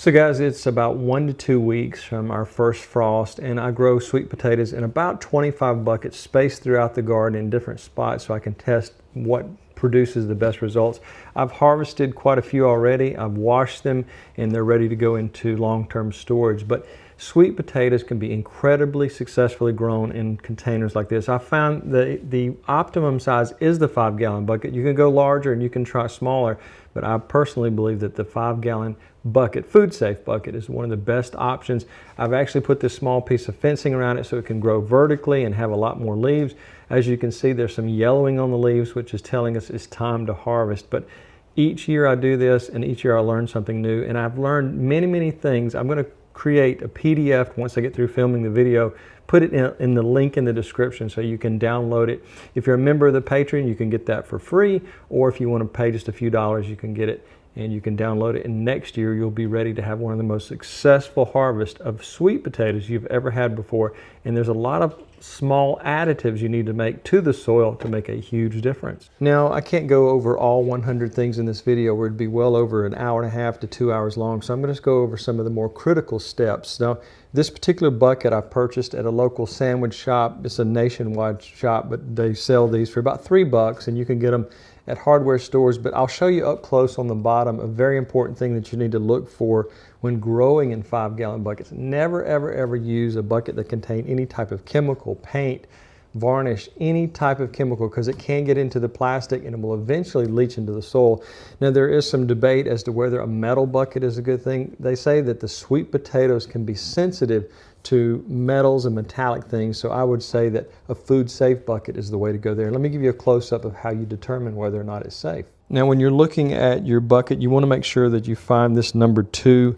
So guys, it's about 1 to 2 weeks from our first frost, and I grow sweet potatoes in about 25 buckets spaced throughout the garden in different spots so I can test what produces the best results. I've harvested quite a few already. I've washed them and they're ready to go into long-term storage. But sweet potatoes can be incredibly successfully grown in containers like this. I found the optimum size is the 5-gallon bucket. You can go larger and you can try smaller, but I personally believe that the 5-gallon bucket, food safe bucket, is one of the best options. I've actually put this small piece of fencing around it so it can grow vertically and have a lot more leaves. As you can see, there's some yellowing on the leaves, which is telling us it's time to harvest. But each year I do this, and each year I learn something new, and I've learned many things. I'm going to create a PDF once I get through filming the video, put it in the link in the description so you can download it. If you're a member of the Patreon, you can get that for free, or if you want to pay just a few dollars, you can get it and you can download it, and next year you'll be ready to have one of the most successful harvests of sweet potatoes you've ever had before. And there's a lot of small additives you need to make to the soil to make a huge difference. Now, I can't go over all 100 things in this video, where it'd be well over an hour and a half to 2 hours long, so I'm going to just go over some of the more critical steps. Now, this particular bucket I purchased at a local sandwich shop. It's a nationwide shop, but they sell these for about $3, and you can get them at hardware stores. But I'll show you up close on the bottom a very important thing that you need to look for when growing in 5-gallon buckets. Never, ever use a bucket that contains any type of chemical, paint, varnish, any type of chemical, because it can get into the plastic and it will eventually leach into the soil. Now, there is some debate as to whether a metal bucket is a good thing. They say that the sweet potatoes can be sensitive to metals and metallic things, so I would say that a food safe bucket is the way to go there. Let me give you a close-up of how you determine whether or not it's safe. Now, when you're looking at your bucket, you want to make sure that you find this number 2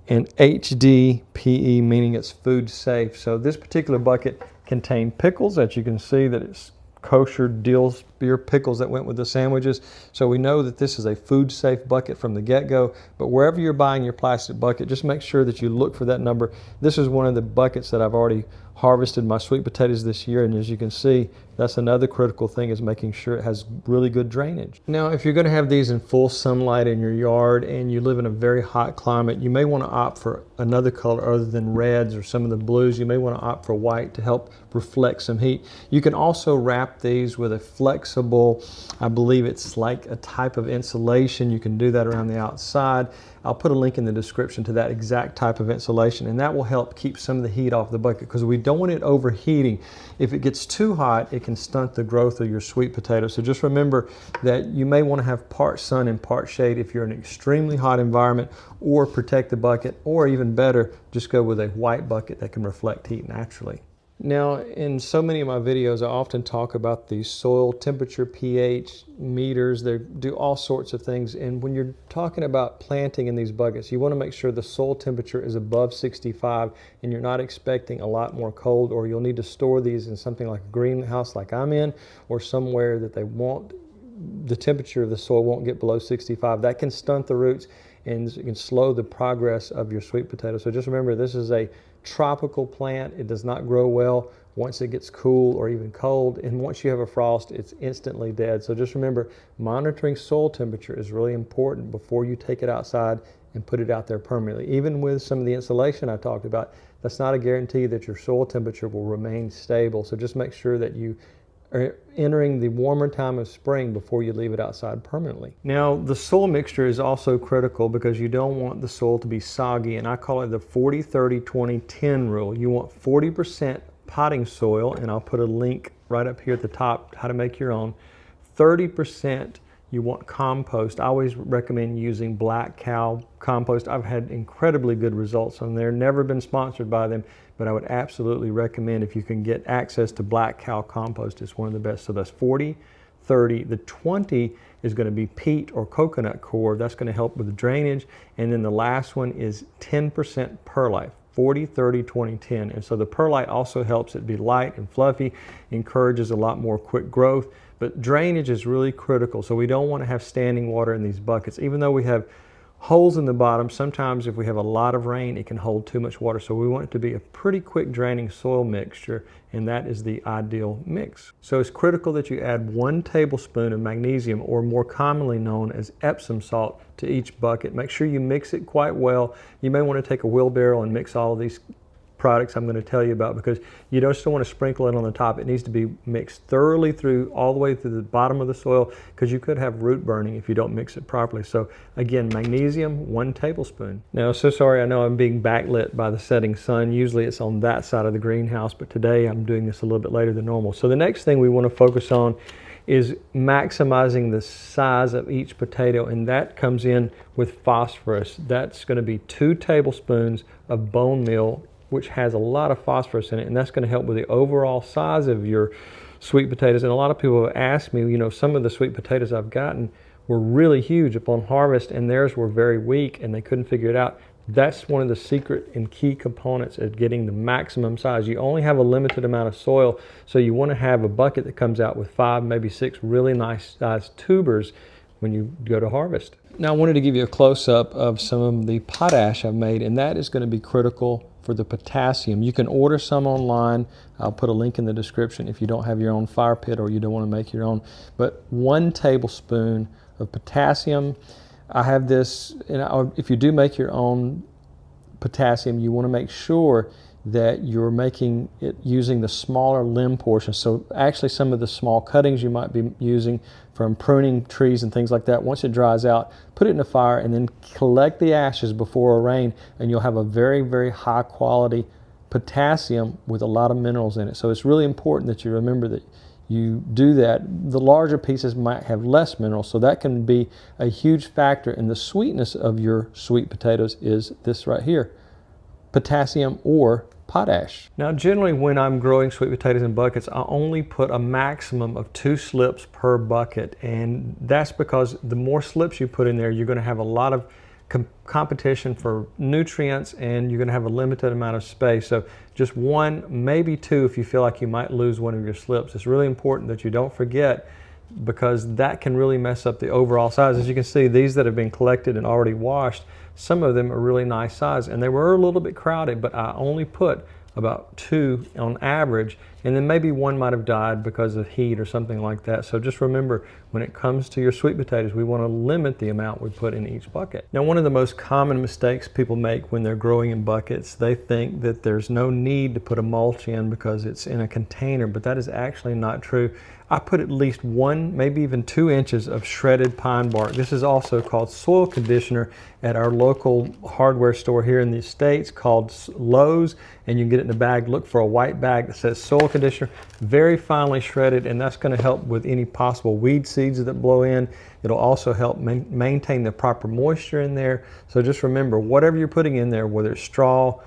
and HDPE, meaning it's food safe. So this particular bucket contained pickles, that you can see that it's kosher dill spear pickles that went with the sandwiches. So we know that this is a food safe bucket from the get-go. But wherever you're buying your plastic bucket, just make sure that you look for that number. This is one of the buckets that I've already harvested my sweet potatoes this year, and as you can see, that's another critical thing, is making sure it has really good drainage. Now, if you're going to have these in full sunlight in your yard and you live in a very hot climate, you may want to opt for another color other than reds or some of the blues. You may want to opt for white to help reflect some heat. You can also wrap these with a flexible, I believe it's like a type of insulation. You can do that around the outside. I'll put a link in the description to that exact type of insulation, and that will help keep some of the heat off the bucket, because we don't want it overheating. If it gets too hot, it can stunt the growth of your sweet potato. So just remember that you may want to have part sun and part shade if you're in an extremely hot environment, or protect the bucket, or even better, just go with a white bucket that can reflect heat naturally. Now, in so many of my videos, I often talk about the soil temperature, pH meters. They do all sorts of things. And when you're talking about planting in these buckets, you want to make sure the soil temperature is above 65 and you're not expecting a lot more cold, or you'll need to store these in something like a greenhouse like I'm in, or somewhere that the temperature of the soil won't get below 65. That can stunt the roots and it can slow the progress of your sweet potato. So just remember, this is a tropical plant. It does not grow well once it gets cool or even cold, and once you have a frost, it's instantly dead. So just remember, monitoring soil temperature is really important before you take it outside and put it out there permanently. Even with some of the insulation I talked about, that's not a guarantee that your soil temperature will remain stable. So just make sure that you are entering the warmer time of spring before you leave it outside permanently. Now, the soil mixture is also critical, because you don't want the soil to be soggy, and I call it the 40-30-20-10 rule. You want 40% potting soil, and I'll put a link right up here at the top how to make your own. 30% you want compost. I always recommend using Black Cow compost. I've had incredibly good results on there. Never been sponsored by them, but I would absolutely recommend, if you can get access to Black Cow compost, it's one of the best. So that's 40, 30. The 20 is going to be peat or coconut coir. That's going to help with the drainage. And then the last one is 10% perlite. 40, 30, 20, 10. And so the perlite also helps it be light and fluffy, encourages a lot more quick growth. But drainage is really critical. So we don't want to have standing water in these buckets. Even though we have holes in the bottom. Sometimes if we have a lot of rain, it can hold too much water. So we want it to be a pretty quick draining soil mixture, and that is the ideal mix. So it's critical that you add 1 tablespoon of magnesium, or more commonly known as Epsom salt, to each bucket. Make sure you mix it quite well. You may want to take a wheelbarrow and mix all of these products I'm going to tell you about, because you just don't want to sprinkle it on the top. It needs to be mixed thoroughly through, all the way through the bottom of the soil, because you could have root burning if you don't mix it properly. So again, magnesium, 1 tablespoon. Now, so sorry, I know I'm being backlit by the setting sun. Usually it's on that side of the greenhouse, but today I'm doing this a little bit later than normal. So the next thing we want to focus on is maximizing the size of each potato, and that comes in with phosphorus. That's going to be 2 tablespoons of bone meal, which has a lot of phosphorus in it, and that's going to help with the overall size of your sweet potatoes. And a lot of people have asked me, you know, some of the sweet potatoes I've gotten were really huge upon harvest, and theirs were very weak, and they couldn't figure it out. That's one of the secret and key components of getting the maximum size. You only have a limited amount of soil, so you want to have a bucket that comes out with 5, maybe 6 really nice sized tubers when you go to harvest. Now I wanted to give you a close-up of some of the potash I've made, and that is going to be critical for the potassium. You can order some online. I'll put a link in the description if you don't have your own fire pit or you don't want to make your own. But 1 tablespoon of potassium. I have this, and if you do make your own potassium, you want to make sure that you're making it using the smaller limb portion. So actually some of the small cuttings you might be using from pruning trees and things like that, once it dries out, put it in the fire and then collect the ashes before a rain, and you'll have a very, very high quality potassium with a lot of minerals in it. So it's really important that you remember that you do that. The larger pieces might have less minerals, so that can be a huge factor in the sweetness of your sweet potatoes. Is this right here, potassium or potash. Now generally when I'm growing sweet potatoes in buckets, I only put a maximum of 2 slips per bucket, and that's because the more slips you put in there, you're going to have a lot of competition for nutrients, and you're going to have a limited amount of space. So just 1, maybe 2 if you feel like you might lose one of your slips. It's really important that you don't forget, because that can really mess up the overall size. As you can see, these that have been collected and already washed, some of them are really nice size, and they were a little bit crowded, but I only put about 2 on average, and then maybe 1 might have died because of heat or something like that. So just remember, when it comes to your sweet potatoes, we want to limit the amount we put in each bucket. Now, one of the most common mistakes people make when they're growing in buckets, they think that there's no need to put a mulch in because it's in a container, but that is actually not true. I put at least 1, maybe even 2 inches of shredded pine bark. This is also called soil conditioner at our local hardware store here in the States called Lowe's, and you can get it in a bag. Look for a white bag that says soil conditioner, very finely shredded, and that's going to help with any possible weed seeds that blow in. It'll also help maintain the proper moisture in there. So just remember, whatever you're putting in there, whether it's straw,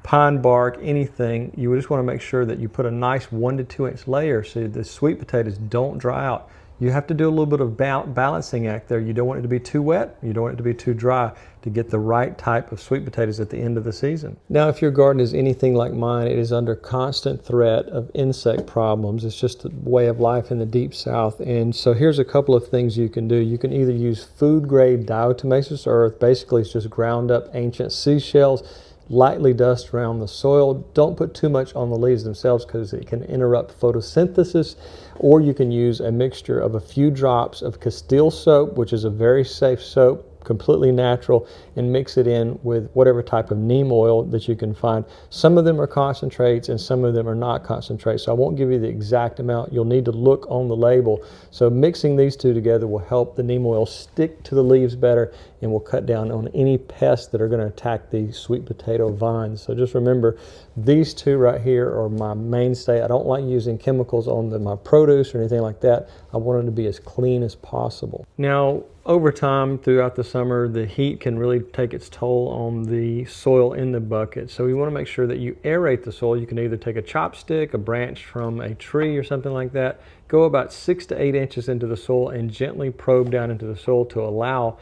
pine bark, anything, you just want to make sure that you put a nice 1 to 2 inch layer so the sweet potatoes don't dry out. You have to do a little bit of balancing act there. You don't want it to be too wet, you don't want it to be too dry, to get the right type of sweet potatoes at the end of the season. Now, if your garden is anything like mine, it is under constant threat of insect problems. It's just a way of life in the deep south. And so here's a couple of things you can do. You can either use food grade diatomaceous earth. Basically it's just ground up ancient seashells, lightly dust around the soil. Don't put too much on the leaves themselves because it can interrupt photosynthesis. Or you can use a mixture of a few drops of Castile soap, which is a very safe soap, completely natural, and mix it in with whatever type of neem oil that you can find. Some of them are concentrates and some of them are not concentrates, so I won't give you the exact amount. You'll need to look on the label. So mixing these two together will help the neem oil stick to the leaves better and will cut down on any pests that are going to attack the sweet potato vines. So just remember, these two right here are my mainstay. I don't like using chemicals on my produce or anything like that. I want it to be as clean as possible. Now, over time, throughout the summer, the heat can really take its toll on the soil in the bucket. So we want to make sure that you aerate the soil. You can either take a chopstick, a branch from a tree or something like that, go about 6 to 8 inches into the soil and gently probe down into the soil to allow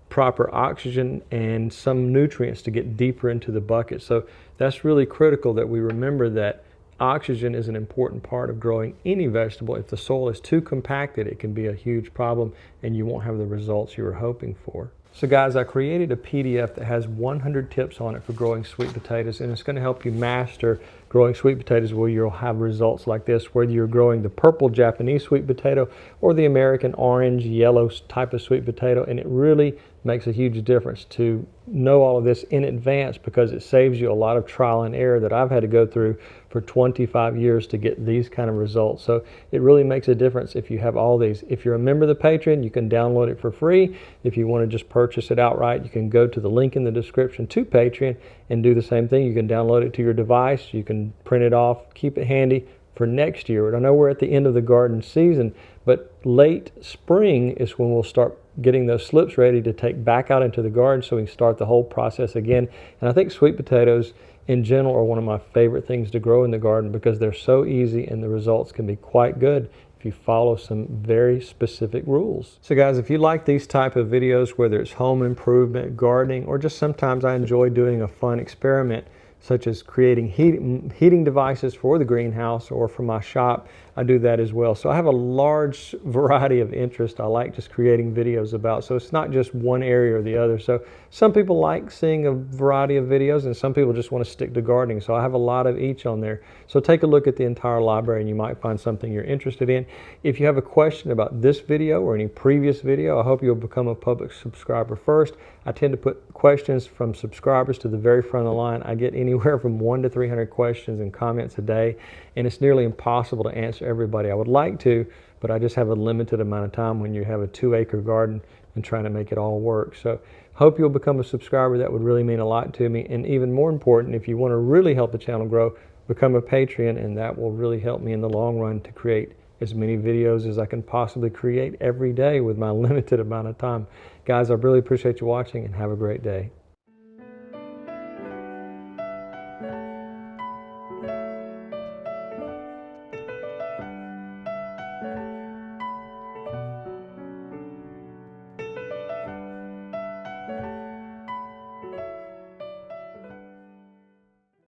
proper oxygen and some nutrients to get deeper into the bucket. So that's really critical that we remember that oxygen is an important part of growing any vegetable. If the soil is too compacted, it can be a huge problem and you won't have the results you were hoping for. So guys, I created a PDF that has 100 tips on it for growing sweet potatoes, and it's going to help you master growing sweet potatoes where you'll have results like this, whether you're growing the purple Japanese sweet potato or the American orange, yellow type of sweet potato. And it really makes a huge difference to know all of this in advance, because it saves you a lot of trial and error that I've had to go through for 25 years to get these kind of results. So it really makes a difference if you have all these. If you're a member of the Patreon, you can download it for free. If you want to just purchase it outright, you can go to the link in the description to Patreon and do the same thing. You can download it to your device. You can print it off, keep it handy for next year. And I know we're at the end of the garden season, but late spring is when we'll start getting those slips ready to take back out into the garden so we can start the whole process again. And I think sweet potatoes in general are one of my favorite things to grow in the garden because they're so easy and the results can be quite good if you follow some very specific rules. So guys, if you like these type of videos, whether it's home improvement, gardening, or just sometimes I enjoy doing a fun experiment, such as creating heating devices for the greenhouse or for my shop, I do that as well. So I have a large variety of interest I like just creating videos about. So it's not just one area or the other. So some people like seeing a variety of videos and some people just want to stick to gardening. So I have a lot of each on there. So take a look at the entire library and you might find something you're interested in. If you have a question about this video or any previous video, I hope you'll become a public subscriber first. I tend to put questions from subscribers to the very front of the line. I get anywhere from 100 to 300 questions and comments a day, and it's nearly impossible to answer everybody. I would like to, but I just have a limited amount of time when you have a 2-acre garden and trying to make it all work. So hope you'll become a subscriber. That would really mean a lot to me. And even more important, if you want to really help the channel grow, become a Patreon, and that will really help me in the long run to create as many videos as I can possibly create every day with my limited amount of time. Guys, I really appreciate you watching and have a great day.